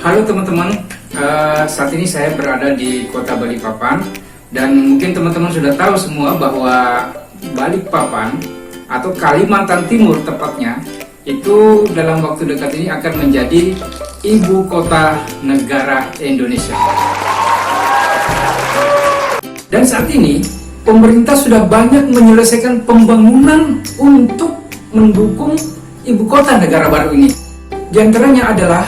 Halo teman-teman, saat ini saya berada di kota Balikpapan dan mungkin teman-teman sudah tahu semua bahwa Balikpapan atau Kalimantan Timur tepatnya itu dalam waktu dekat ini akan menjadi ibu kota negara Indonesia. Dan saat ini pemerintah sudah banyak menyelesaikan pembangunan untuk mendukung ibu kota negara baru ini. Di antaranya adalah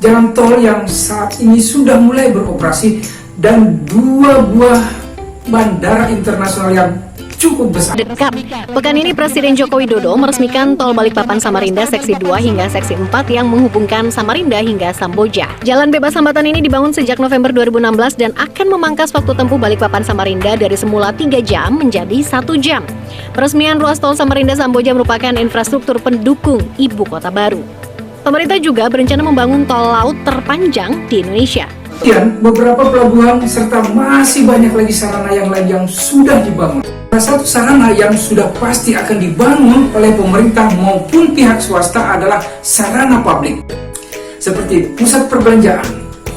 jalan tol yang saat ini sudah mulai beroperasi dan dua buah bandara internasional yang cukup besar. Dekat. Pekan ini Presiden Joko Widodo meresmikan tol Balikpapan Samarinda seksi 2 hingga seksi 4 yang menghubungkan Samarinda hingga Samboja. Jalan bebas hambatan ini dibangun sejak November 2016 dan akan memangkas waktu tempuh Balikpapan Samarinda dari semula 3 jam menjadi 1 jam. Peresmian ruas tol Samarinda Samboja merupakan infrastruktur pendukung ibu kota baru. Pemerintah juga berencana membangun tol laut terpanjang di Indonesia. Kemudian beberapa pelabuhan serta masih banyak lagi sarana yang lain yang sudah dibangun. Salah satu sarana yang sudah pasti akan dibangun oleh pemerintah maupun pihak swasta adalah sarana publik. Seperti pusat perbelanjaan,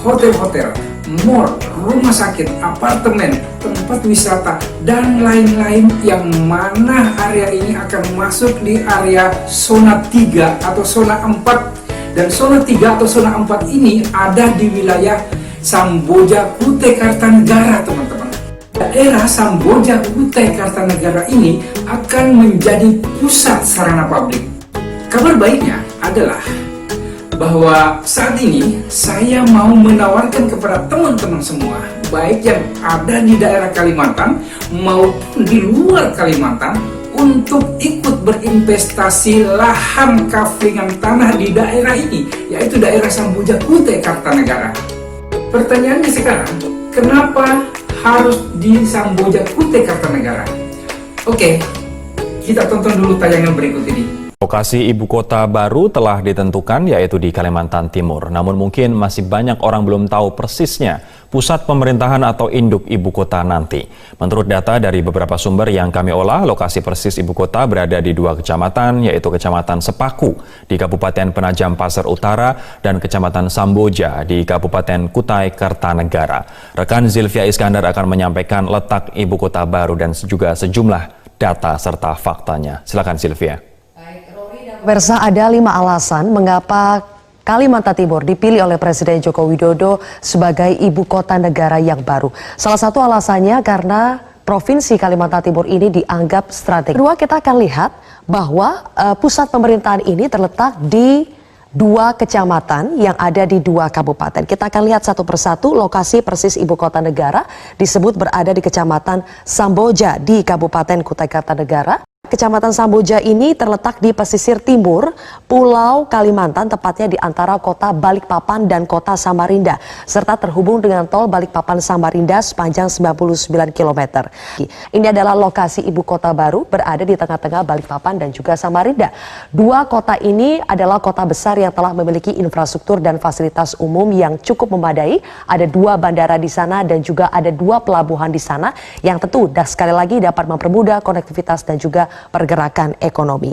hotel-hotel, mall, rumah sakit, apartemen, tempat wisata, dan lain-lain yang mana area ini akan masuk di area zona 3 atau zona 4. Dan zona 3 atau zona 4 ini ada di wilayah Samboja Kutai Kartanegara, teman-teman. Daerah Samboja Kutai Kartanegara ini akan menjadi pusat sarana publik. Kabar baiknya adalah bahwa saat ini saya mau menawarkan kepada teman-teman semua, baik yang ada di daerah Kalimantan maupun di luar Kalimantan, untuk ikut berinvestasi lahan kaflingan tanah di daerah ini, yaitu daerah Samboja Kutai Kartanegara. Pertanyaannya sekarang, kenapa harus di Samboja Kutai Kartanegara? Oke, kita tonton dulu tayangan berikut ini. Lokasi ibu kota baru telah ditentukan, yaitu di Kalimantan Timur. Namun mungkin masih banyak orang belum tahu persisnya pusat pemerintahan atau induk ibu kota nanti. Menurut data dari beberapa sumber yang kami olah, lokasi persis ibu kota berada di 2 kecamatan, yaitu Kecamatan Sepaku di Kabupaten Penajam Pasir Utara dan Kecamatan Samboja di Kabupaten Kutai Kartanegara. Rekan Zilvia Iskandar akan menyampaikan letak ibu kota baru dan juga sejumlah data serta faktanya. Silakan Zilvia. Pemirsa, ada 5 alasan mengapa Kalimantan Timur dipilih oleh Presiden Joko Widodo sebagai ibu kota negara yang baru. Salah satu alasannya karena Provinsi Kalimantan Timur ini dianggap strategis. Kedua, kita akan lihat bahwa pusat pemerintahan ini terletak di 2 kecamatan yang ada di 2 kabupaten. Kita akan lihat satu persatu lokasi persis ibu kota negara disebut berada di Kecamatan Samboja di Kabupaten Kutai Kartanegara. Kecamatan Samboja ini terletak di pesisir timur Pulau Kalimantan, tepatnya di antara kota Balikpapan dan kota Samarinda, serta terhubung dengan tol Balikpapan Samarinda sepanjang 99 km. Ini adalah lokasi ibu kota baru berada di tengah-tengah Balikpapan dan juga Samarinda. 2 kota ini adalah kota besar yang telah memiliki infrastruktur dan fasilitas umum yang cukup memadai. Ada 2 bandara di sana dan juga ada 2 pelabuhan di sana yang tentu sekali lagi dapat mempermudah konektivitas dan juga pergerakan ekonomi.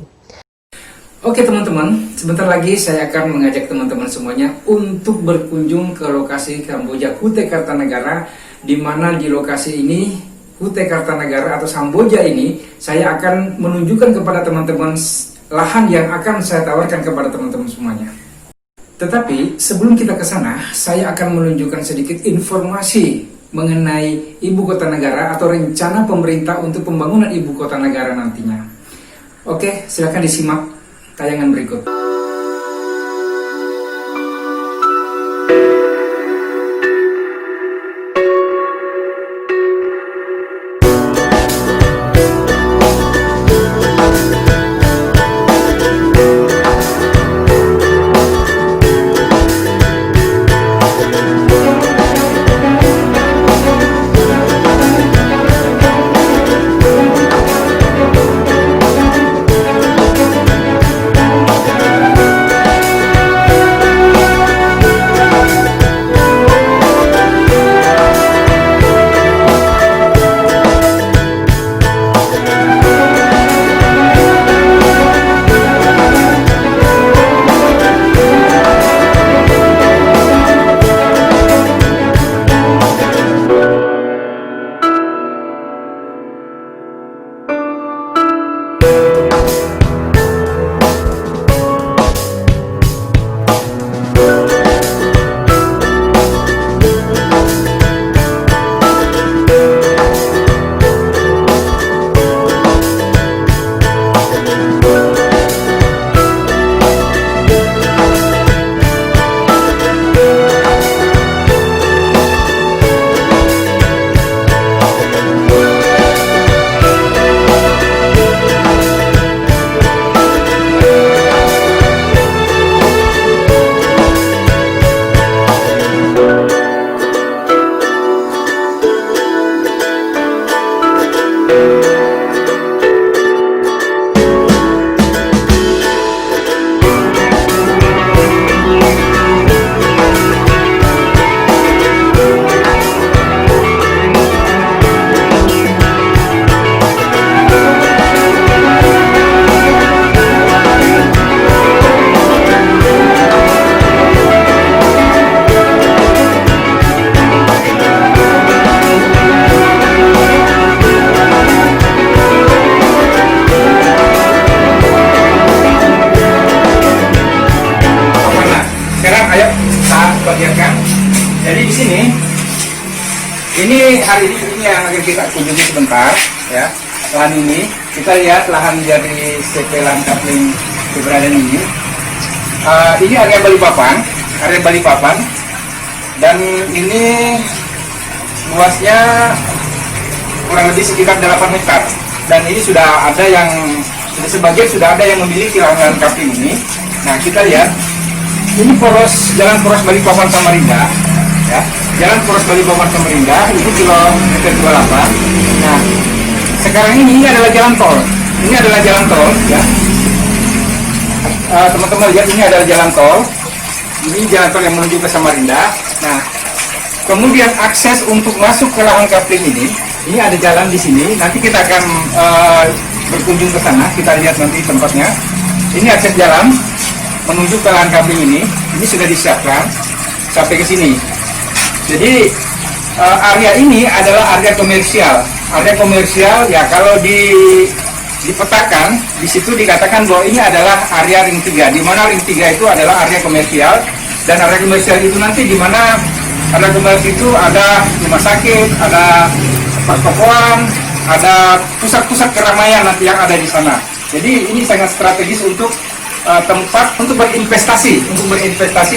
Oke teman-teman, sebentar lagi saya akan mengajak teman-teman semuanya untuk berkunjung ke lokasi Samboja Kutai Kartanegara, di mana di lokasi ini Kutai Kartanegara atau Samboja ini saya akan menunjukkan kepada teman-teman lahan yang akan saya tawarkan kepada teman-teman semuanya. Tetapi sebelum kita ke sana, saya akan menunjukkan sedikit informasi mengenai ibu kota negara atau rencana pemerintah untuk pembangunan ibu kota negara nantinya. Oke, silakan disimak tayangan berikut. bagikan. Jadi di sini, ini hari ini yang akan kita kunjungi sebentar, ya. Lahan ini kita lihat lahan dari CP Lahan Kapling keberadaan ini. Ini area Balikpapan, dan ini luasnya kurang lebih sekitar 8 hektar. Dan ini sudah ada yang sebagian sudah ada yang memiliki lahan kapling ini. Nah, kita lihat ini jalan poros Balikpapan Samarinda, ya. Jalan poros Balikpapan Samarinda ini kilometer 28. Nah, sekarang ini adalah jalan tol. Ini adalah jalan tol, ya. Teman-teman lihat, ini adalah jalan tol. Ini jalan tol yang menuju ke Samarinda. Nah, kemudian akses untuk masuk ke lahan kapling ini ada jalan di sini. Nanti kita akan berkunjung ke sana. Kita lihat nanti tempatnya. Ini akses jalan menuju ke lahan kapling ini. Ini sudah disiapkan sampai ke sini. Jadi area ini adalah area komersial. Area komersial, ya, kalau dipetakan di situ dikatakan bahwa ini adalah area ring 3, di mana ring 3 itu adalah area komersial, dan area komersial itu nanti di mana area komersial itu ada rumah sakit, ada pertokoan, ada pusat-pusat keramaian nanti yang ada di sana. Jadi ini sangat strategis untuk tempat untuk berinvestasi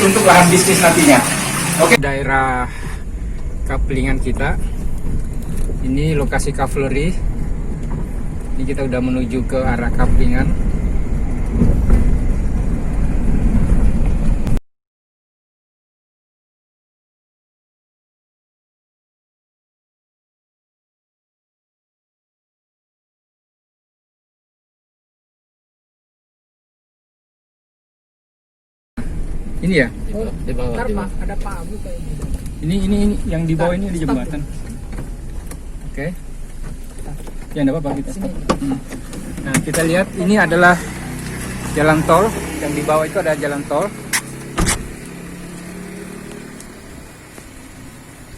untuk lahan bisnis nantinya. Oke, daerah kaplingan kita. Ini lokasi Kavleri. Ini kita udah menuju ke arah kaplingan. Ini ya? Oh, di bawah. Ada pagu kayak gitu. Ini yang di bawah ini ada jembatan. Oke. Ya, enggak apa-apa kita. Nah, kita lihat ini adalah jalan tol. Yang di bawah itu ada jalan tol.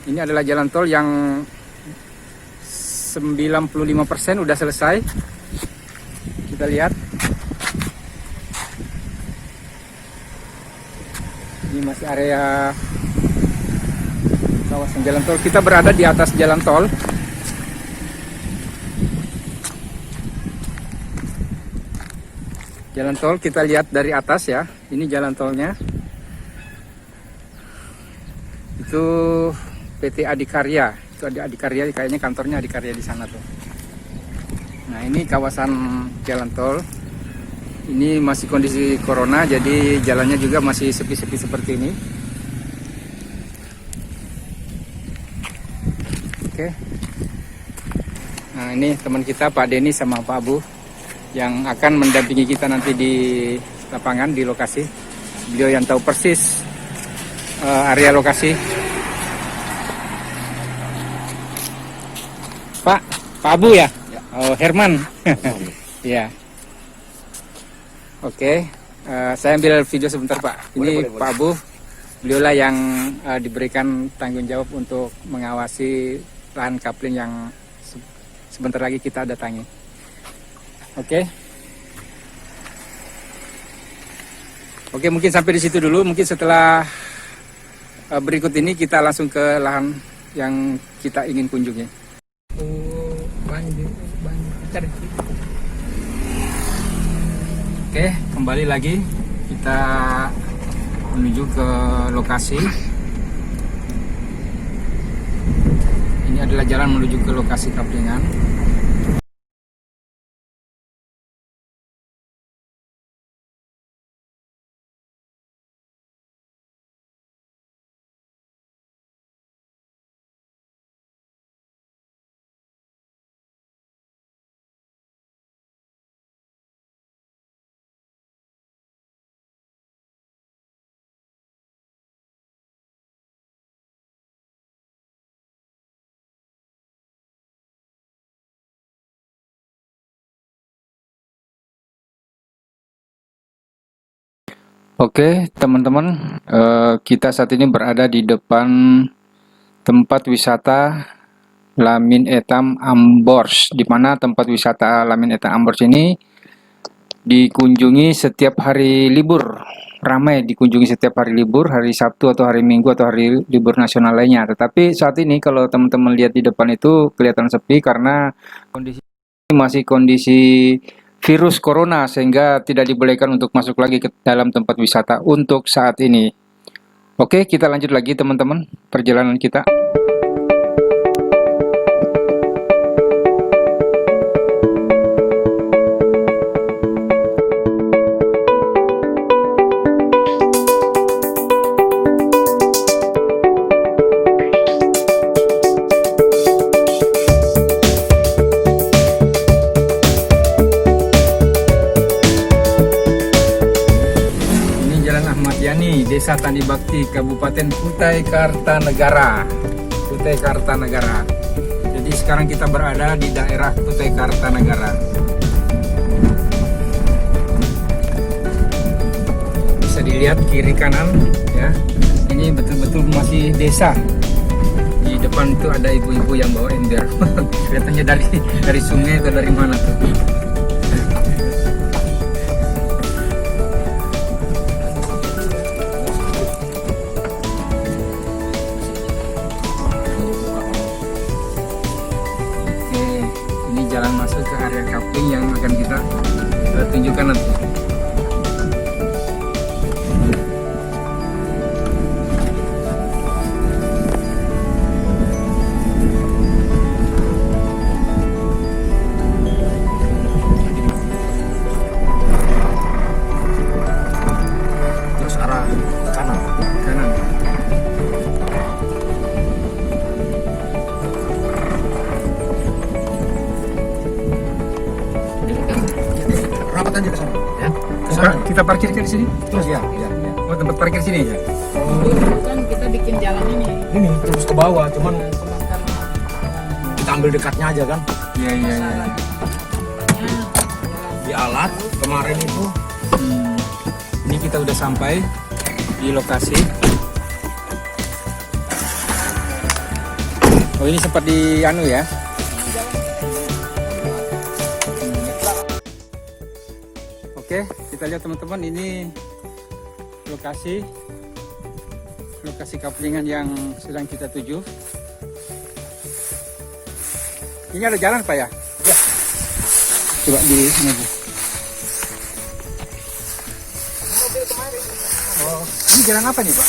Ini adalah jalan tol yang 95% udah selesai. Kita lihat. Ini masih area kawasan jalan tol. Kita berada di atas jalan tol. Jalan tol kita lihat dari atas, ya. Ini jalan tolnya. Itu PT Adikarya. Itu ada Adikarya, kayaknya kantornya Adikarya di sana tuh. Nah, ini kawasan jalan tol. Ini masih kondisi corona, jadi jalannya juga masih sepi-sepi seperti ini. Oke. Nah, ini teman kita Pak Denny sama Pak Abu yang akan mendampingi kita nanti di lapangan, di lokasi. Beliau yang tahu persis area lokasi. Pak Abu ya? Oh, Herman. Ya. Oke, saya ambil video sebentar, Pak. Ini boleh. Pak Abu, beliaulah yang diberikan tanggung jawab untuk mengawasi lahan kapling yang sebentar lagi kita datangi. Oke, mungkin sampai di situ dulu. Mungkin setelah berikut ini kita langsung ke lahan yang kita ingin kunjungi. Oke, kembali lagi kita menuju ke lokasi. Ini adalah jalan menuju ke lokasi kaplingan. Oke, teman-teman, kita saat ini berada di depan tempat wisata Lamin Etam Ambors, di mana tempat wisata Lamin Etam Ambors ini dikunjungi setiap hari libur. ramai dikunjungi setiap hari libur, hari Sabtu atau hari Minggu atau hari libur nasional lainnya. Tetapi saat ini kalau teman-teman lihat di depan itu kelihatan sepi karena kondisi ini masih kondisi virus corona sehingga tidak dibolehkan untuk masuk lagi ke dalam tempat wisata untuk saat ini. Oke, kita lanjut lagi teman-teman perjalanan kita. Desa Tani Bakti, Kabupaten Kutai Kartanegara. Kutai Kartanegara. Jadi sekarang kita berada di daerah Kutai Kartanegara. Bisa dilihat kiri kanan ya. Ini betul-betul masih desa. Di depan itu ada ibu-ibu yang bawa ember. Kelihatannya dari sungai atau dari mana tuh? Jalan masuk ke area camping yang akan kita tunjukkan nanti. Terus arah kanan. Aja ke sana ya. Kita parkir ke sini. Terus ya. Oh, tempat parkir sini ya. Oh, Kan kita bikin jalan ini. ini terus ke bawah, cuman kita ambil dekatnya aja kan. Iya. Di alat kemarin itu. Ini kita udah sampai di lokasi. Oh, ini sempat di anu ya. Oke, kita lihat teman-teman, ini lokasi kaplingan yang sedang kita tuju. Ini ada jalan Pak ya? Ya. Coba di sini. Oh, ini jalan apa nih Pak?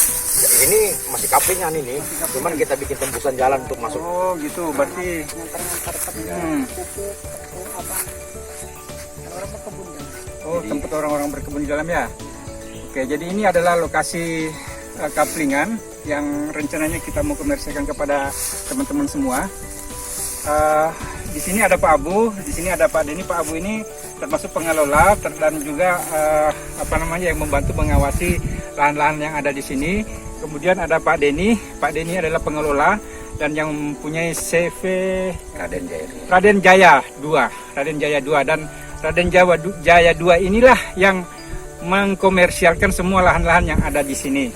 Ini masih kaplingan ini, cuman kita bikin tembusan jalan untuk masuk. Oh gitu, berarti. Oh, tempat orang-orang berkebun di dalam ya. Oke, jadi ini adalah lokasi kaplingan yang rencananya kita mau komersialkan kepada teman-teman semua. Di sini ada Pak Abu, di sini ada Pak Deni. Pak Abu ini termasuk pengelola dan juga yang membantu mengawasi lahan-lahan yang ada di sini. Kemudian ada Pak Deni. Pak Deni adalah pengelola dan yang mempunyai CV Raden Jaya 2 dan Raden Jaya 2 inilah yang mengkomersialkan semua lahan-lahan yang ada di sini.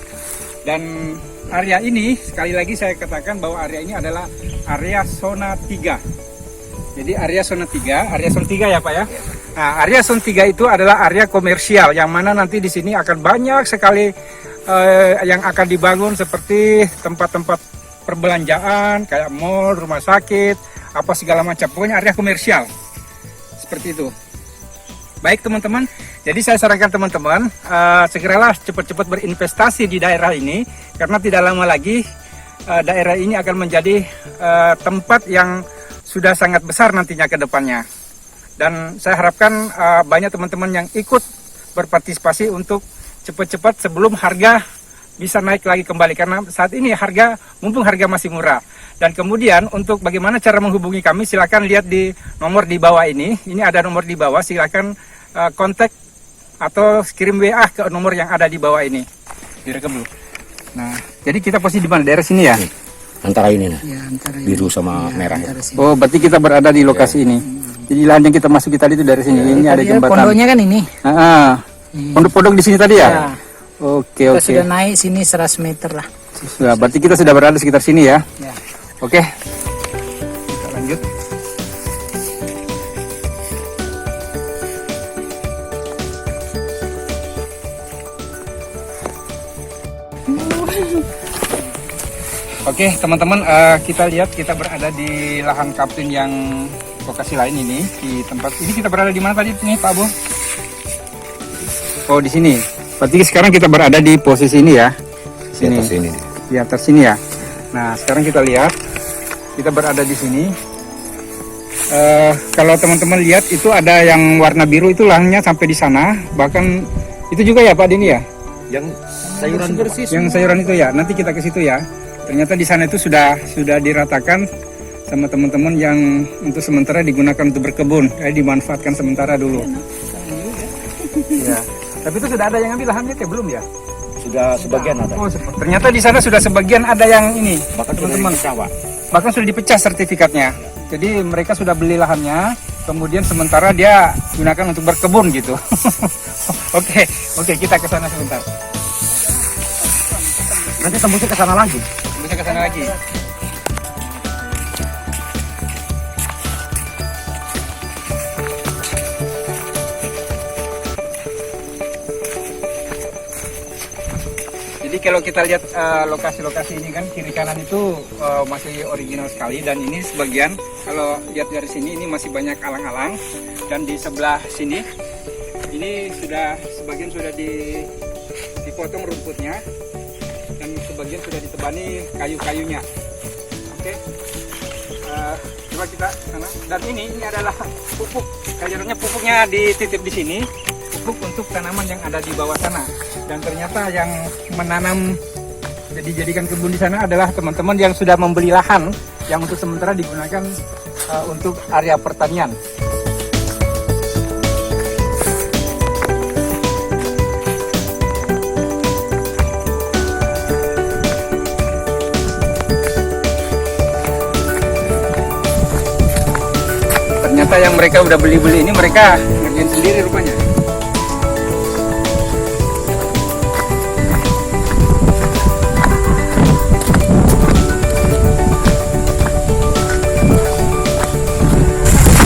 Dan area ini, sekali lagi saya katakan bahwa area ini adalah area zona 3. Jadi area zona 3 ya Pak ya. Nah, area zona 3 itu adalah area komersial yang mana nanti di sini akan banyak sekali yang akan dibangun seperti tempat-tempat perbelanjaan kayak mall, rumah sakit, apa segala macam. Pokoknya area komersial. Seperti itu. Baik teman-teman, jadi saya sarankan teman-teman segeralah cepat-cepat berinvestasi di daerah ini karena tidak lama lagi daerah ini akan menjadi tempat yang sudah sangat besar nantinya ke depannya. Dan saya harapkan banyak teman-teman yang ikut berpartisipasi untuk cepat-cepat sebelum harga bisa naik lagi kembali karena saat ini mumpung harga masih murah. Dan kemudian untuk bagaimana cara menghubungi kami, silakan lihat di nomor di bawah ini. Ini ada nomor di bawah, silakan kontak atau kirim WA ke nomor yang ada di bawah ini. Direkam dulu. Nah, jadi kita posisi di mana? Daerah sini ya? Antara ini nah. Ya, antara Biru sama merah ya. Oh, berarti kita berada di lokasi ini. Jadi lahan yang kita masuki tadi itu dari sini. Ini ada jembatan. Pondoknya kan ini. Pondok-pondok di sini tadi ya? Ya. Oke. Kita sudah naik sini 100 meter lah. Sudah, berarti kita sudah berada sekitar sini ya? Ya. Oke. Kita lanjut. Oke teman-teman, kita lihat kita berada di lahan kapten yang lokasi lain ini. Di tempat ini kita berada di mana tadi nih Pak Abu? Oh di sini. Berarti sekarang kita berada di posisi ini ya. Sini. Di atas sini ya. Nah sekarang kita lihat kita berada di sini. Kalau teman-teman lihat itu ada yang warna biru itu lahannya sampai di sana. Bahkan itu juga ya Pak Dini ya. Yang sayuran bersih. Yang sayuran itu ya. Nanti kita ke situ ya. Ternyata di sana itu sudah diratakan sama teman-teman yang untuk sementara digunakan untuk berkebun, dimanfaatkan sementara dulu. Ya. Tapi itu sudah ada yang ambil lahannya kayak belum ya? Sudah sebagian ada. Oh, ternyata di sana sudah sebagian ada yang ini, Bahkan teman-teman. Jawa. Bahkan sudah dipecah sertifikatnya. Jadi mereka sudah beli lahannya, kemudian sementara dia gunakan untuk berkebun gitu. Oke, kita ke sana sebentar. Nanti tembusnya ke sana lagi. Bisa ke sana lagi. Jadi kalau kita lihat lokasi-lokasi ini kan kiri kanan itu masih original sekali, dan ini sebagian kalau lihat dari sini ini masih banyak alang-alang, dan di sebelah sini ini sebagian sudah dipotong rumputnya, dan sebagian sudah ditebani kayu-kayunya. Oke. Coba kita sana. Dan ini adalah pupuk. Kayaknya pupuknya dititip di sini. Pupuk untuk tanaman yang ada di bawah sana. Dan ternyata yang menanam dijadikan kebun di sana adalah teman-teman yang sudah membeli lahan yang untuk sementara digunakan untuk area pertanian. Ternyata yang mereka udah beli-beli ini mereka ngerjain sendiri rupanya.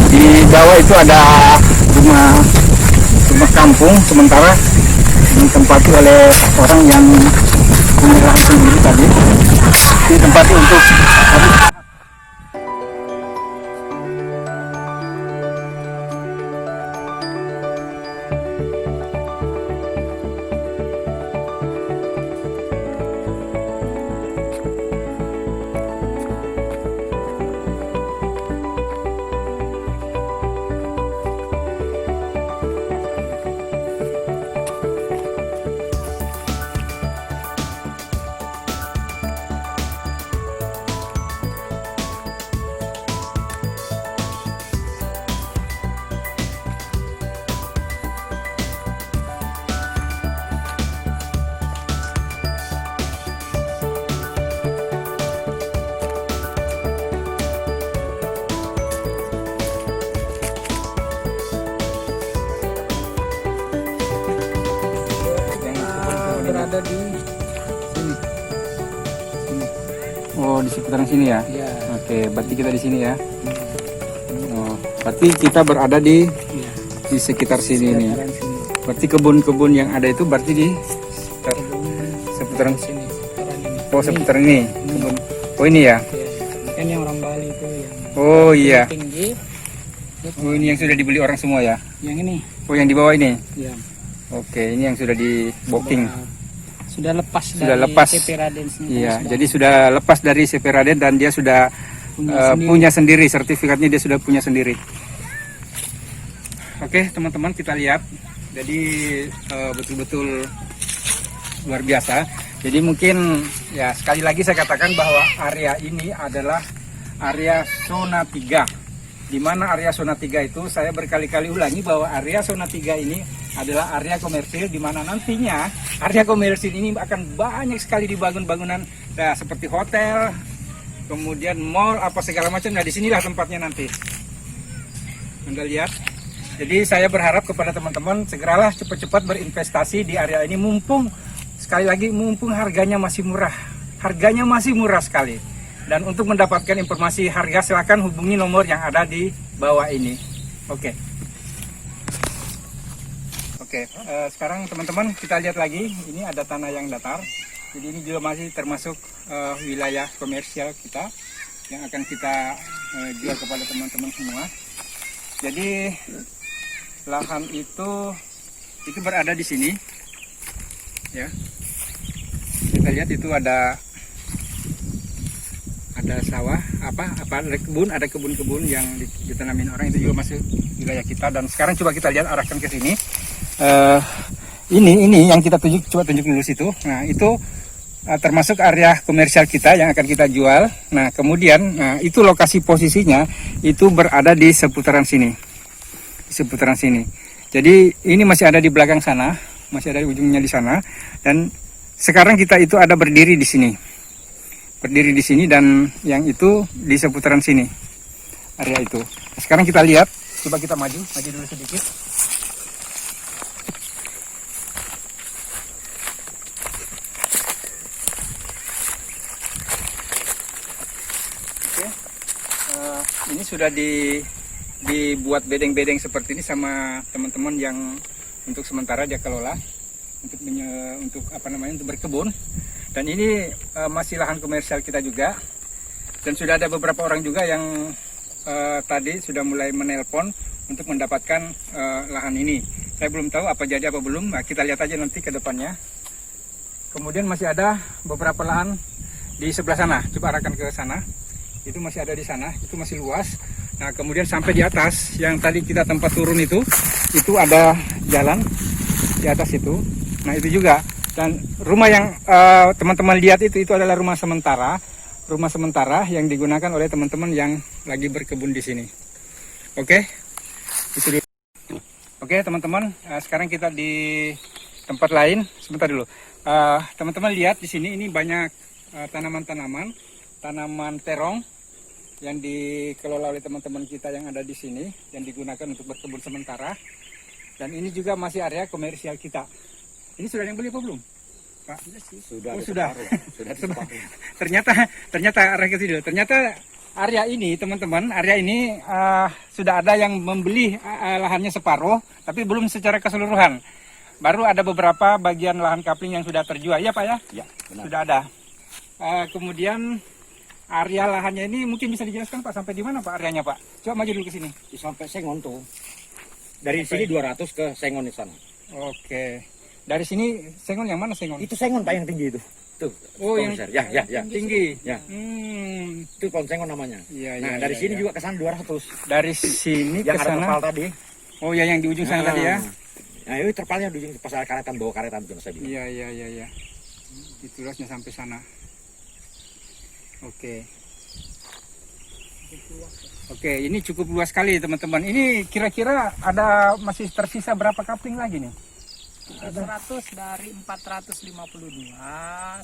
Di bawah itu ada rumah kampung sementara ditempati oleh orang yang punya lahan sendiri tadi. Ditempati untuk berada di sini. Oh, di sekitaran sini ya? Ya. Oke, berarti kita di sini ya. Oh, berarti kita berada di sekitar sini nih. Sini. Berarti kebun-kebun yang ada itu berarti di seputaran Sini. Oh, seputaran ini. Kebun. Oh, ini ya. Ya. Kan yang orang Bali itu yang Oh, iya. tinggi. Oh, ini yang sudah dibeli orang semua ya. Yang ini. Oh, yang di bawah ini. Ya. Oke, ini yang sudah di booking. Sudah lepas Sudah dari lepas. CP Radensnya. Iya, jadi sudah lepas dari CP Raden dan dia sudah punya sendiri, sertifikatnya dia sudah punya sendiri. Oke, teman-teman kita lihat. Jadi betul-betul luar biasa. Jadi mungkin ya sekali lagi saya katakan bahwa area ini adalah area zona 3. Di mana area zona 3 itu saya berkali-kali ulangi bahwa area zona 3 ini adalah area komersil, di mana nantinya area komersil ini akan banyak sekali dibangun bangunan seperti hotel, kemudian mall apa segala macam. Nah, disinilah tempatnya nanti. Anda lihat. Jadi saya berharap kepada teman-teman segeralah cepat-cepat berinvestasi di area ini, mumpung sekali lagi mumpung harganya masih murah. Harganya masih murah sekali. Dan untuk mendapatkan informasi harga silakan hubungi nomor yang ada di bawah ini. Oke. Oke, sekarang teman-teman kita lihat lagi, ini ada tanah yang datar. Jadi ini juga masih termasuk wilayah komersial kita yang akan kita jual kepada teman-teman semua. Jadi lahan itu berada di sini, ya. Kita lihat itu ada sawah, ada kebun-kebun yang ditanamin orang, itu juga masuk wilayah kita. Dan sekarang coba kita lihat, arahkan ke sini. Ini yang kita coba tunjuk dulu situ. Nah, itu termasuk area komersial kita yang akan kita jual. Nah, kemudian itu lokasi posisinya itu berada di seputaran sini. Di seputaran sini. Jadi ini masih ada di belakang sana, masih ada di ujungnya di sana, dan sekarang kita itu ada berdiri di sini. Berdiri di sini, dan yang itu di seputaran sini. Area itu. Sekarang kita lihat, coba kita maju dulu sedikit. Ini sudah dibuat bedeng-bedeng seperti ini sama teman-teman yang untuk sementara dia kelola untuk berkebun. Dan ini masih lahan komersial kita juga. Dan sudah ada beberapa orang juga yang tadi sudah mulai menelpon untuk mendapatkan lahan ini. Saya belum tahu apa jadi apa belum. Nah, kita lihat aja nanti ke depannya. Kemudian masih ada beberapa lahan di sebelah sana. Coba arahkan ke sana. Itu masih ada di sana, itu masih luas. Nah, kemudian sampai di atas yang tadi kita tempat turun itu ada jalan di atas itu. Nah, itu juga. Dan rumah yang teman-teman lihat itu adalah rumah sementara yang digunakan oleh teman-teman yang lagi berkebun di sini. Oke, itu dulu. Oke, teman-teman, sekarang kita di tempat lain. Sebentar dulu. Teman-teman lihat di sini, ini banyak tanaman terong yang dikelola oleh teman-teman kita yang ada di sini, yang digunakan untuk berkebun sementara. Dan ini juga masih area komersial kita. Ini sudah yang beli apa belum, Pak? Sudah. Oh, sudah. Sudah. Ternyata area kecil. Ternyata area ini, teman-teman, sudah ada yang membeli lahannya separuh, tapi belum secara keseluruhan. Baru ada beberapa bagian lahan kapling yang sudah terjual. Iya, Pak ya? Ya, benar. Sudah ada. Kemudian area lahannya ini mungkin bisa dijelaskan, Pak, sampai di mana, Pak, areanya, Pak? Coba maju dulu ke sini. Sampai Sengon tuh. Dari sini 200 ke Sengon di sana. Oke. Dari sini Sengon yang mana, Sengon? Itu Sengon, Pak, yang tinggi itu. Tuh. Oh, yang ya. tinggi. Ya. Itu pohon Sengon namanya. Iya, dari sini juga ke sana 200. Dari sini ke Yang ada sana. terpal tadi. Oh ya, yang di ujung sana tadi ya. Nah, ini terpalnya di ujung pas ada karetan, bawa karetan itu saya bilang. Iya. Itu luasnya sampai sana. Oke, ini cukup luas sekali, teman-teman. Ini kira-kira masih tersisa berapa kapling lagi nih? 100 dari 452,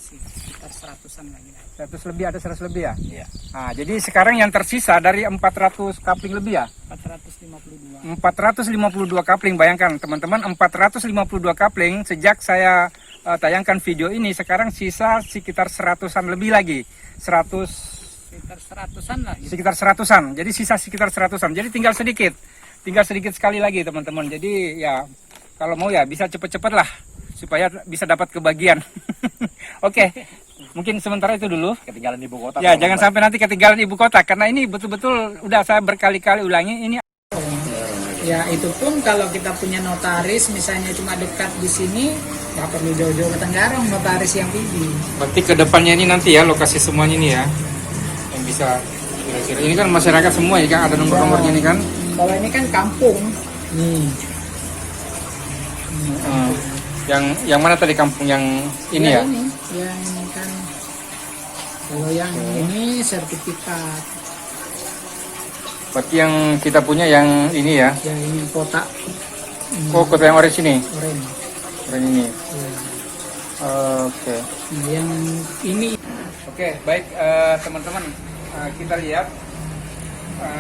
sekitar 100-an lagi. 100 lebih, ada 100 lebih ya? Iya. Nah, jadi sekarang yang tersisa dari 400 kapling lebih ya? 452. 452 kapling, bayangkan teman-teman, 452 kapling sejak saya tayangkan video ini, sekarang sisa sekitar 100-an lebih lagi. Sekitar 100-an lah. Sekitar 100-an, jadi sisa sekitar 100-an, jadi tinggal sedikit sekali lagi, teman-teman. Jadi ya, kalau mau ya bisa cepet-cepet lah, supaya bisa dapat kebagian. Oke, mungkin sementara itu dulu. Ketinggalan ibu kota. Ya, jangan sampai nanti ketinggalan ibu kota, karena ini betul-betul udah saya berkali-kali ulangi, ini. Ya, itu pun kalau kita punya notaris, misalnya cuma dekat di sini, nggak perlu jauh-jauh ke Tenggarong, notaris yang pilih. Berarti ke depannya ini nanti ya, lokasi semuanya ini ya, yang bisa kira-kira. Ini kan masyarakat semua ya, kan ada nomor-nomornya ini kan. Kalau ini kan kampung. Nih. Yang mana tadi kampung yang ini ya? Ini, yang ini kan. Kalau yang ini sertifikat. Berarti yang kita punya yang ini ya? Yang ini kotak. Oh, kota yang orange ini? Orange. Orange ini. Ya. Oke. Nah, yang ini. Oke, baik teman-teman, kita lihat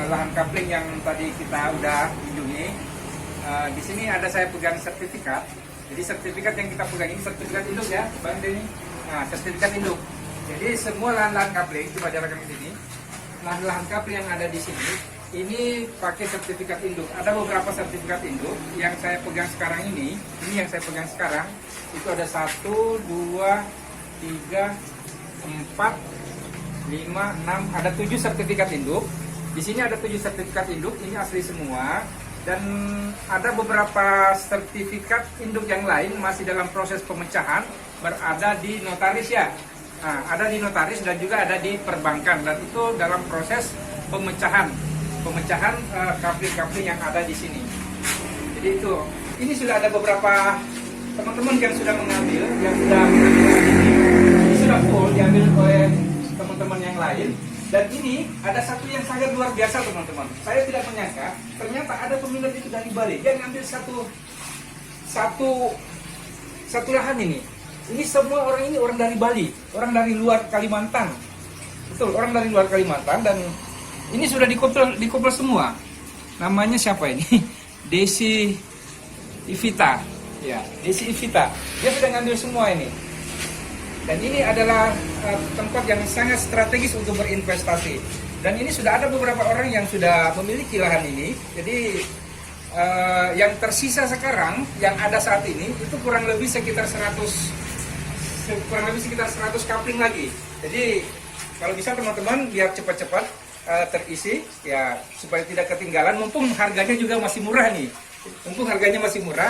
lahan kapling yang tadi kita udah kunjungi. Di sini ada saya pegang sertifikat. Jadi sertifikat yang kita pegang ini sertifikat induk ya, Bang Denny. Nah, sertifikat induk. Jadi semua lahan-lahan kapling, coba jalankan ke sini. Lahan-lahan kapling yang ada di sini, ini pakai sertifikat induk. Ada beberapa sertifikat induk yang saya pegang sekarang ini yang saya pegang sekarang itu ada 1, 2, 3, 4, 5, 6, ada 7 sertifikat induk. Di sini ada 7 sertifikat induk, ini asli semua. Dan ada beberapa sertifikat induk yang lain masih dalam proses pemecahan, berada di notaris ya. Nah, ada di notaris dan juga ada di perbankan, dan itu dalam proses pemecahan kapling-kapling yang ada di sini. Jadi itu, ini sudah ada beberapa teman-teman yang sudah mengambil, ini sudah full diambil oleh teman-teman yang lain. Dan ini ada satu yang sangat luar biasa teman-teman. Saya tidak menyangka ternyata ada peminat itu dari Bali. Dia ngambil satu lahan ini. Ini semua orang ini orang dari Bali, orang dari luar Kalimantan. Betul, orang dari luar Kalimantan, dan ini sudah dikopel semua. Namanya siapa ini? Desi Ivita. Ya, Desi Ivita. Dia sudah ngambil semua ini. Dan ini adalah tempat yang sangat strategis untuk berinvestasi. Dan ini sudah ada beberapa orang yang sudah memiliki lahan ini. Jadi yang tersisa sekarang, yang ada saat ini, itu kurang lebih sekitar 100 kapling lagi. Jadi kalau bisa teman-teman biar cepat-cepat terisi, ya supaya tidak ketinggalan. Mumpung harganya juga masih murah nih.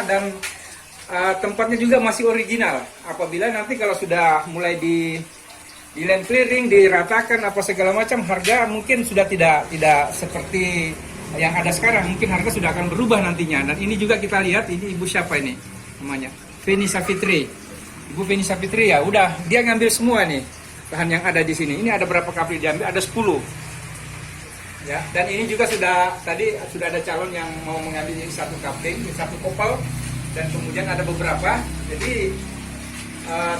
Dan tempatnya juga masih original. Apabila nanti kalau sudah mulai di land clearing, diratakan apa segala macam, harga mungkin sudah tidak seperti yang ada sekarang. Mungkin harga sudah akan berubah nantinya. Dan ini juga kita lihat, ini ibu siapa ini namanya? Feni Savitri. Ibu Feni Savitri ya, udah dia ngambil semua nih lahan yang ada di sini. Ini ada berapa kapling diambil? Ada 10. Ya, dan ini juga sudah ada calon yang mau mengambil ini 1 kapling, 1 kopel. Dan kemudian ada beberapa, jadi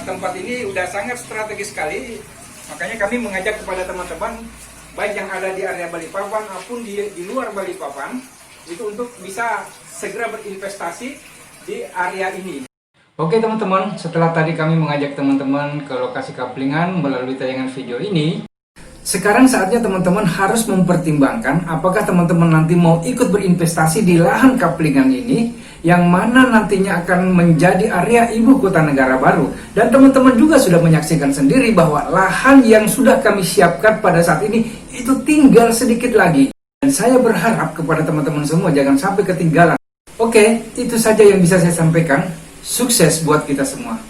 tempat ini udah sangat strategis sekali. Makanya kami mengajak kepada teman-teman, baik yang ada di area Balikpapan maupun di luar Balikpapan, itu untuk bisa segera berinvestasi di area ini. Oke teman-teman, setelah tadi kami mengajak teman-teman ke lokasi kaplingan melalui tayangan video ini, sekarang saatnya teman-teman harus mempertimbangkan apakah teman-teman nanti mau ikut berinvestasi di lahan kaplingan ini, yang mana nantinya akan menjadi area ibu kota negara baru. Dan teman-teman juga sudah menyaksikan sendiri bahwa lahan yang sudah kami siapkan pada saat ini itu tinggal sedikit lagi. Dan saya berharap kepada teman-teman semua jangan sampai ketinggalan. Oke, itu saja yang bisa saya sampaikan. Sukses buat kita semua.